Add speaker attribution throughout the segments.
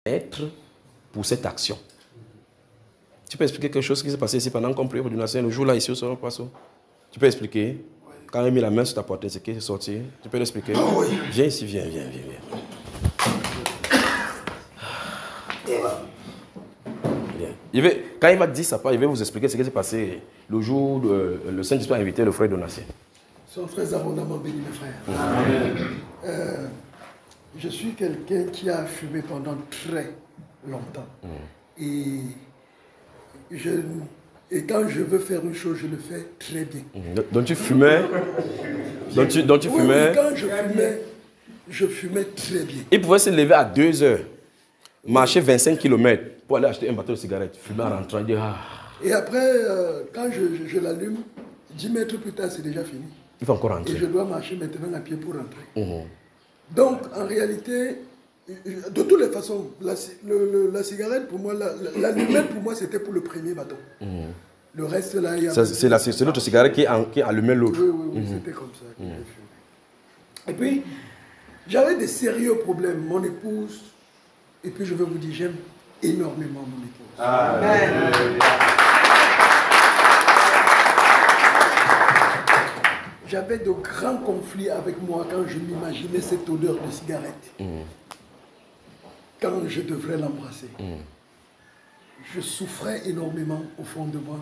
Speaker 1: être pour cette action. Tu peux expliquer quelque chose qui s'est passé ici pendant qu'on priait pour Donatien, le jour-là, ici au Salon Poisson? Tu peux expliquer? Quand il a mis la main sur ta poitrine, c'est qui est sorti? Tu peux l'expliquer? Oui. Viens ici, viens. Quand il va dire ça, il va vous expliquer ce qui s'est passé le jour où le Saint-Esprit a invité le frère Donatien.
Speaker 2: Sois très abondamment béni, mes frères. Je suis quelqu'un qui a fumé pendant très longtemps. Et quand je veux faire une chose, je le fais très bien.
Speaker 1: Donc tu fumais? Donc tu fumais?
Speaker 2: Oui, quand je fumais très bien.
Speaker 1: Il pouvait se lever à 2 heures, marcher 25 km pour aller acheter un bâton de cigarette, fumer en rentrant, dire ah.
Speaker 2: Et après, quand je l'allume, 10 mètres plus tard, c'est déjà fini.
Speaker 1: Il faut encore rentrer.
Speaker 2: Et je dois marcher maintenant à pied pour rentrer. Donc, en réalité, de toutes les façons, la cigarette, pour moi, l'allumette, pour moi, c'était pour le premier bâton. Le reste, là, il y a...
Speaker 1: C'est l'autre cigarette qui allumait l'autre.
Speaker 2: Oui, c'était comme ça. Et puis, j'avais des sérieux problèmes. Mon épouse, et puis je vais vous dire, j'aime énormément mon épouse. Amen. J'avais de grands conflits avec moi quand je m'imaginais cette odeur de cigarette. Quand je devrais l'embrasser. Je souffrais énormément au fond de moi,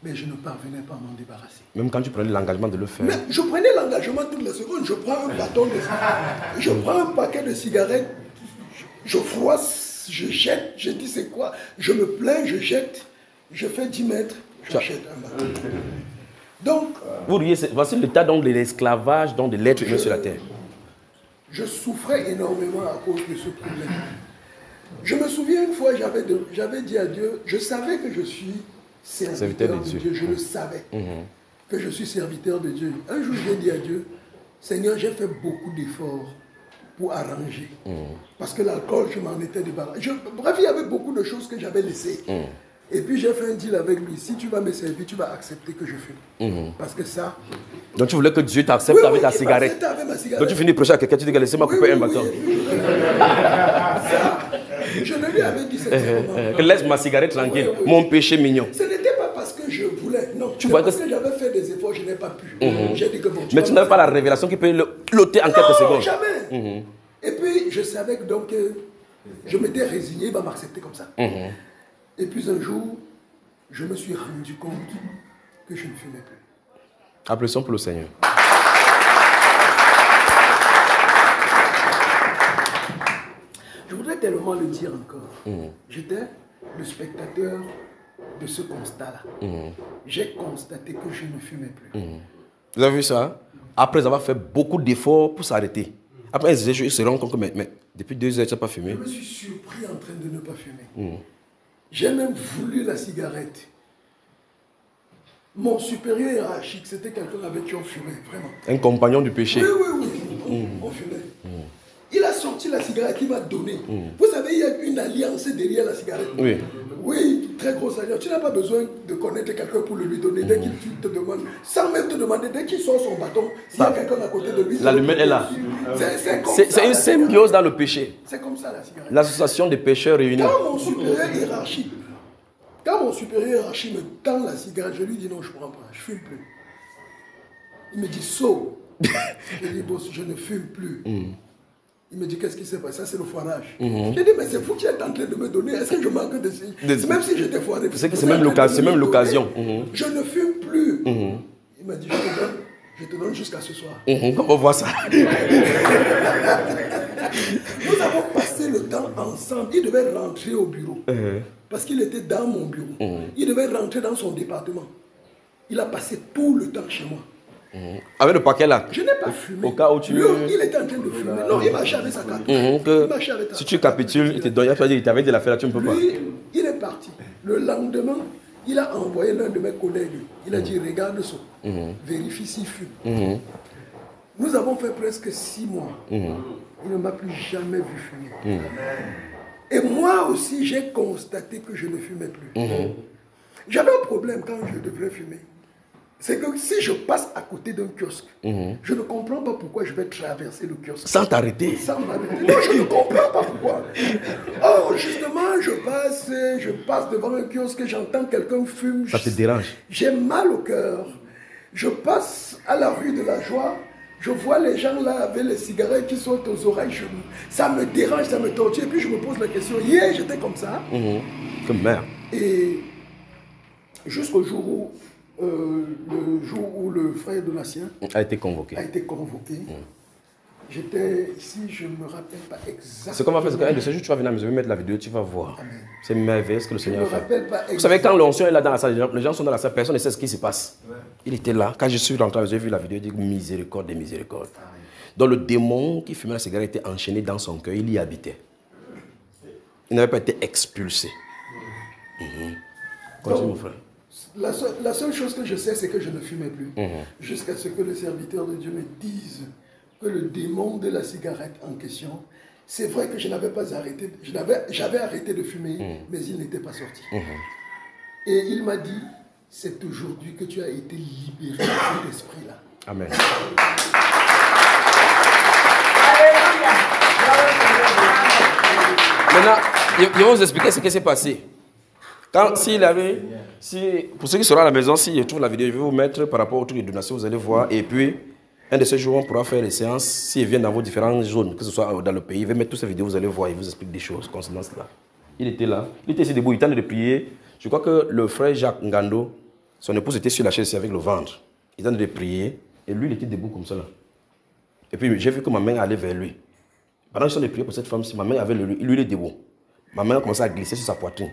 Speaker 2: mais je ne parvenais pas à m'en débarrasser.
Speaker 1: Même quand tu prenais l'engagement de le faire?
Speaker 2: Mais je prenais l'engagement toutes les secondes. Je prends un bâton de cigarette, je prends un paquet de cigarettes, je froisse, je jette, je dis c'est quoi? Je me plains, je jette, je fais 10 mètres, je jette un bâton. Donc,
Speaker 1: voici l'état de l'esclavage de l'être humain sur la terre.
Speaker 2: Je souffrais énormément à cause de ce problème. Je me souviens une fois, j'avais dit à Dieu, je savais que je suis serviteur de Dieu, je le savais, que je suis serviteur de Dieu. Un jour, j'ai dit à Dieu, Seigneur, j'ai fait beaucoup d'efforts pour arranger. Parce que l'alcool, je m'en étais débarrassé. Bref, il y avait beaucoup de choses que j'avais laissées. Et puis j'ai fait un deal avec lui. Si tu vas me servir, tu vas accepter que je fume. Parce que ça...
Speaker 1: Donc tu voulais que Dieu t'accepte avec ta cigarette. Donc tu finis de prêcher à quelqu'un, tu dis, laissez-moi couper un bâton.
Speaker 2: Je ne lui avais dit cette
Speaker 1: laisse ma cigarette tranquille, mon péché mignon.
Speaker 2: Ce n'était pas parce que je voulais, non. C'est parce que j'avais fait des efforts, je n'ai pas pu. J'ai dit que bon,
Speaker 1: mais tu n'avais pas la révélation qui peut l'ôter en quelques secondes.
Speaker 2: Jamais. Et puis je savais que donc, je m'étais résigné, il va m'accepter comme ça. Et puis un jour, je me suis rendu compte que je ne fumais plus.
Speaker 1: Applaudissons pour le Seigneur.
Speaker 2: Je voudrais tellement le dire encore. J'étais le spectateur de ce constat-là. J'ai constaté que je ne fumais plus.
Speaker 1: Vous avez vu ça? Après avoir fait beaucoup d'efforts pour s'arrêter. Après, ils se rendent compte que mais depuis 2 heures, tu n'as pas fumé.
Speaker 2: Je me suis surpris en train de ne pas fumer. J'ai même voulu la cigarette. Mon supérieur hiérarchique, c'était quelqu'un avec qui on fumait, vraiment.
Speaker 1: Un compagnon du péché.
Speaker 2: Oui. On fumait. Il a sorti la cigarette qu'il m'a donnée. Vous savez, il y a une alliance derrière la cigarette. Oui, très grosse alliance. Tu n'as pas besoin de connaître quelqu'un pour le lui donner. Dès qu'il te demande, sans même te demander, dès qu'il sort son bâton, s'il y a quelqu'un à côté de lui...
Speaker 1: L'allumette est là. C'est une symbiose dans le péché.
Speaker 2: C'est comme ça la cigarette.
Speaker 1: L'association des pécheurs réunis.
Speaker 2: Quand mon supérieur hiérarchique me tend la cigarette, je lui dis non, je ne prends pas, je ne fume plus. Il me dit saut. Je dis boss, je ne fume plus. Il me dit qu'est-ce qui s'est passé? Ça c'est le foirage. Je dis mais c'est vous qui êtes en train de me donner. Est-ce que je manque de signes? Même si j'étais foiré.
Speaker 1: C'est même l'occasion.
Speaker 2: Je ne fume plus. Il m'a dit je te donne jusqu'à ce soir.
Speaker 1: On voit ça.
Speaker 2: Nous avons passé le temps ensemble. Il devait rentrer au bureau. Parce qu'il était dans mon bureau. Il devait rentrer dans son département. Il a passé tout le temps chez moi.
Speaker 1: Avec le paquet là.
Speaker 2: Je n'ai pas fumé.
Speaker 1: Au cas où tu...
Speaker 2: Lui, il était en train de fumer. Non, il marchait avec sa carte.
Speaker 1: Si tu capitules, il te donne. Il t'avait dit l'affaire là, tu ne peux pas.
Speaker 2: Lui, il est parti. Le lendemain, il a envoyé l'un de mes collègues. Il a dit regarde ça. Vérifie s'il fume. Nous avons fait presque 6 mois. Il ne m'a plus jamais vu fumer. Et moi aussi, j'ai constaté que je ne fumais plus. J'avais un problème quand je devrais fumer. c'est que si je passe à côté d'un kiosque, je ne comprends pas pourquoi je vais traverser le kiosque.
Speaker 1: Sans t'arrêter.
Speaker 2: Sans m'arrêter. Non, je ne comprends pas pourquoi. Or, justement, je passe devant un kiosque, j'entends quelqu'un fume.
Speaker 1: Ça te dérange?
Speaker 2: J'ai mal au cœur. Je passe à la rue de la Joie, je vois les gens là avec les cigarettes qui sautent aux oreilles. Ça me dérange, ça me torture. Et puis je me pose la question, hier j'étais comme ça.
Speaker 1: Comme merde.
Speaker 2: Et jusqu'au jour où, le frère Donatien
Speaker 1: a été convoqué.
Speaker 2: J'étais ici, je ne me rappelle pas exactement.
Speaker 1: Ce qu'on va faire, c'est qu'un de ces jours, tu vas venir à la maison, mettre la vidéo, tu vas voir. C'est merveilleux ce que le Seigneur a fait.
Speaker 2: Je ne me rappelle pas exactement.
Speaker 1: Vous savez, quand l'onction est là dans la salle, les gens sont dans la salle, personne ne sait ce qui se passe. Ouais. Il était là. Quand je suis rentré, j'ai vu la vidéo, il dit miséricorde et miséricorde. Donc le démon qui fumait la cigarette était enchaîné dans son cœur, il y habitait. Il n'avait pas été expulsé. Continue, mon frère.
Speaker 2: La seule chose que je sais, c'est que je ne fumais plus. Jusqu'à ce que le serviteur de Dieu me dise que le démon de la cigarette en question, c'est vrai que je n'avais pas arrêté, j'avais arrêté de fumer, mais il n'était pas sorti. Et il m'a dit, c'est aujourd'hui que tu as été libéré de cet esprit-là.
Speaker 1: Amen. Maintenant, je vais vous expliquer ce qui s'est passé. Pour ceux qui seront à la maison, si je trouve la vidéo, je vais vous mettre par rapport au truc de donation, vous allez voir. Et puis, un de ces jours, on pourra faire les séances. S'ils viennent dans vos différentes zones, que ce soit dans le pays, je vais mettre toutes ces vidéos, vous allez voir, il vous explique des choses concernant cela. Il était là, il était ici debout, il tentait de prier. Je crois que le frère Jacques Ngando, son épouse était sur la chaise avec le ventre. Il tentait de prier, et lui, il était debout comme ça là. Et puis, j'ai vu que ma main allait vers lui. Pendant que je suis en train de prier pour cette femme-ci, ma main avait lui, il est debout. Ma main a commencé à glisser sur sa poitrine.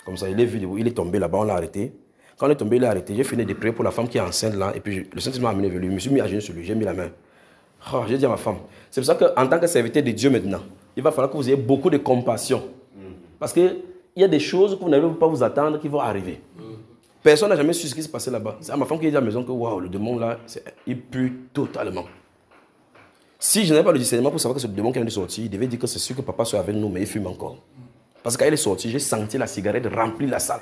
Speaker 1: Comme ça, il est vu debout, il est tombé là-bas, on l'a arrêté. Quand on est tombé, il est arrêté. J'ai fini de prier pour la femme qui est enceinte là. Et puis le Saint-Esprit m'a amené vers lui. Je me suis mis à genoux sur lui. J'ai mis la main. Oh, j'ai dit à ma femme. C'est pour ça qu'en tant que serviteur de Dieu maintenant, il va falloir que vous ayez beaucoup de compassion. Parce qu'il y a des choses que vous n'allez pas vous attendre qui vont arriver. Personne n'a jamais su ce qui s'est passé là-bas. C'est à ma femme qui a dit à la maison que waouh, le démon là, il pue totalement. Si je n'avais pas le discernement pour savoir que ce démon qui vient de sortir, il devait dire que c'est sûr que papa soit avec nous, mais il fume encore. Parce que quand il est sorti, j'ai senti la cigarette remplir la salle.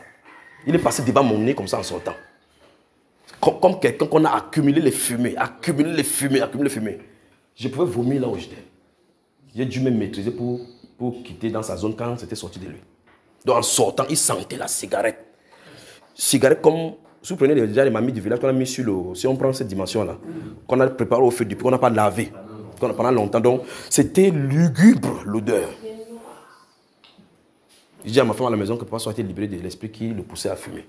Speaker 1: Il est passé devant mon nez comme ça en sortant. Comme quelqu'un qu'on a accumulé les fumées, accumulé les fumées. Je pouvais vomir là où j'étais. J'ai dû me maîtriser pour quitter dans sa zone quand c'était sorti de lui. Donc en sortant, il sentait la cigarette. Cigarette comme, si vous prenez déjà les mamies du village qu'on a mis sur le... Si on prend cette dimension-là, qu'on a préparé au feu du puits, qu'on n'a pas lavé pendant longtemps. Donc c'était lugubre l'odeur. Je dis à ma femme à la maison que papa soit été libéré de l'esprit qui le poussait à fumer.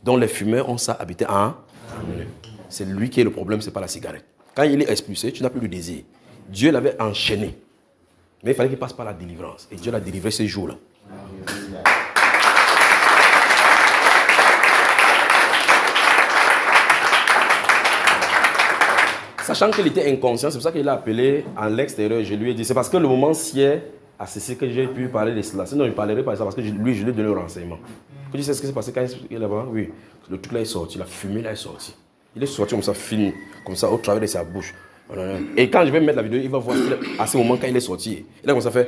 Speaker 1: Donc les fumeurs ont ça habité en lui. C'est lui qui est le problème, ce n'est pas la cigarette. Quand il est expulsé, tu n'as plus le désir. Dieu l'avait enchaîné. Mais il fallait qu'il passe par la délivrance. Et Dieu l'a délivré ces jours-là. Sachant qu'il était inconscient, c'est pour ça qu'il l'a appelé en l'extérieur. Je lui ai dit, c'est parce que le moment sied à ceci que j'ai pu parler de cela. Sinon, je ne parlerai pas de ça parce que lui, je lui ai donné le renseignement. Tu sais ce qui s'est passé quand il est là-bas? Oui. Le truc là est sorti, la fumée là est sortie. Il est sorti comme ça, fini, comme ça, au travers de sa bouche. Et quand je vais mettre la vidéo, il va voir à ce moment quand il est sorti. Il a commencé à faire.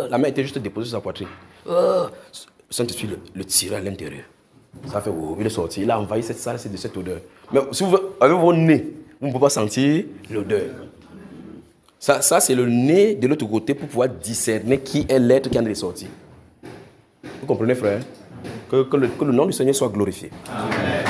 Speaker 1: La main était juste déposée sur sa poitrine. Saint-Esprit le tirait à l'intérieur. Ça fait, oh, il est sorti. Il a envahi cette salle, c'est de cette odeur. Mais si vous avez vos nez, vous ne pouvez pas sentir l'odeur. Ça c'est le nez de l'autre côté pour pouvoir discerner qui est l'être qui en est sorti. Vous comprenez, frère? Que le nom du Seigneur soit glorifié. Amen.